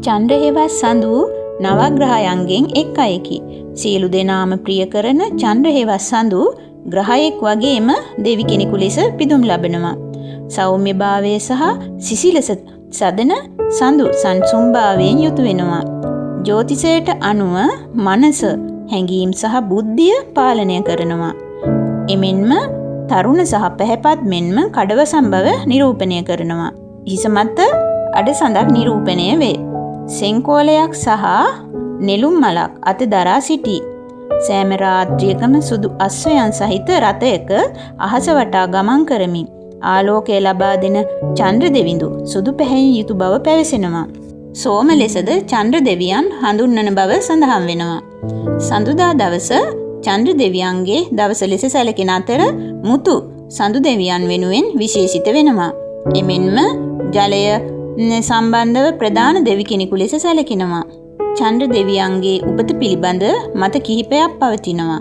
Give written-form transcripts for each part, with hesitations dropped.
චන්ද්‍රහෙවත් සඳු නවග්‍රහයන්ගෙන් එක් අයෙකි. සියලු දෙනාම ප්‍රිය කරන චන්ද්‍රහෙවත් සඳු ග්‍රහයෙක් වගේම දෙවි කෙනෙකු ලෙස පිදුම් ලබනවා. සෞම්‍යභාවය සහ සිසිලස සදන සඳු සංසුම්භාවයෙන් යුතු වෙනවා. ජ්‍යොතිෂයට අනුව මනස, හැඟීම් සහ බුද්ධිය පාලනය කරනවා. එමෙන්ම තරුණ සහ පැහැපත් මෙන්ම කඩවසම් බව නිරූපණය කරනවා. හිස මත අඩසඳක් නිරූපණය වේ. සෙංකෝලයක් සහ නෙළුම් මලක් අත දරා සිටී. සෑම රාත්‍රියකම සුදු අශ්වයන් සහිත රථයක අහස වටා ගමන් කරමින් ආලෝකය ලබා දෙන චන්ද්‍ර දෙවිඳු සුදු පැහැයෙන් යුතු බව පැවසෙනවා. සෝම ලෙසද චන්ද්‍ර දෙවියන් හඳුන්වන බව සඳහන් වෙනවා. සඳුදා දවස චන්ද්‍ර දෙවියන්ගේ දවස ලෙස සැලකෙන අතර මුතු සඳු දෙවියන් වෙනුවෙන් විශේෂිත වෙනවා. එමෙන්ම ජලය සම්බන්ධව ප්‍රධාන දෙවි කෙනෙකු ලෙස සැලකෙනවා. චන්ද්‍ර දෙවියන්ගේ උපත පිළිබඳ මත කිහිපයක් පවතිනවා.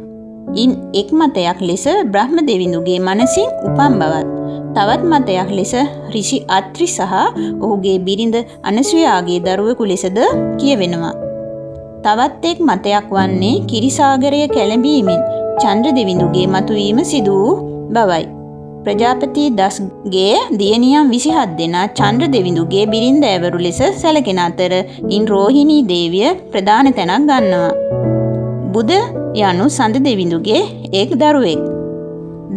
ඉන් එක් මතයක් ලෙස බ්‍රහ්ම දෙවිඳුගේ මනසින් උපන් බවත්, තවත් මතයක් ලෙස ඍෂි අත්‍රි සහ ඔහුගේ බිරිඳ අනසුයාගේ දරුවෙකු ලෙසද කියවෙනවා. තවත් එක් මතයක් වන්නේ කිරිසාගරය කැළඹීමෙන් චන්ද්‍ර දෙවිඳුගේ මතුවීම සිදු වූ බවයි. ප්‍රජාපති දස්ගේ දියණියන් 27 දෙනා චන්ද්‍ර දෙවිඳුගේ බිරිඳෑවරු ලෙස සැලකෙන අතර ඉන් රෝහිණී දේවිය ප්‍රධාන තැනක් ගන්නවා. බුධ යනු සඳ දෙවිඳුගේ එක් දරුවෙක්.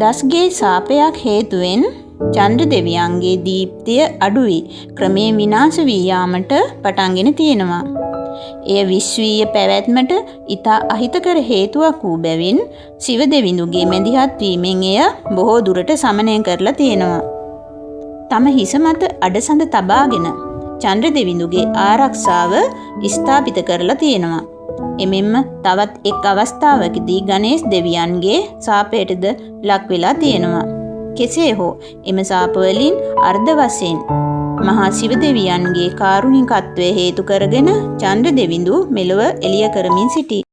දස්ගේ ශාපයක් හේතුවෙන් චන්ද්‍ර දෙවියන්ගේ දීප්තිය අඩු වී ක්‍රමයෙන් විනාශ වී යාමට පටන්ගෙන තියෙනවා. එය විශ්වීය පැවැත්මට ඉතා අහිතකර හේතුවක් වූ බැවින් ශිව දෙවිඳුගේ මැදිහත් වීමෙන් එය බොහෝ දුරට සමනය කරලා තියෙනවා. තම හිස මත අඩසඳ තබාගෙන චන්ද්‍ර දෙවිඳුගේ ආරක්ෂාව ස්ථාපිත කරලා තියෙනවා. එමෙන්ම තවත් එක් අවස්ථාවකදී ගණේශ දෙවියන්ගේ ශාපයටද ලක් වෙලා තියෙනවා. කෙසේ හෝ එම ශාප වලින් අර්ධ වශයෙන් මහා ශිව දෙවියන්ගේ කාරුණිකත්වය හේතු කරගෙන චන්ද්‍ර දෙවිඳු මෙලොව එළිය කරමින් සිටී.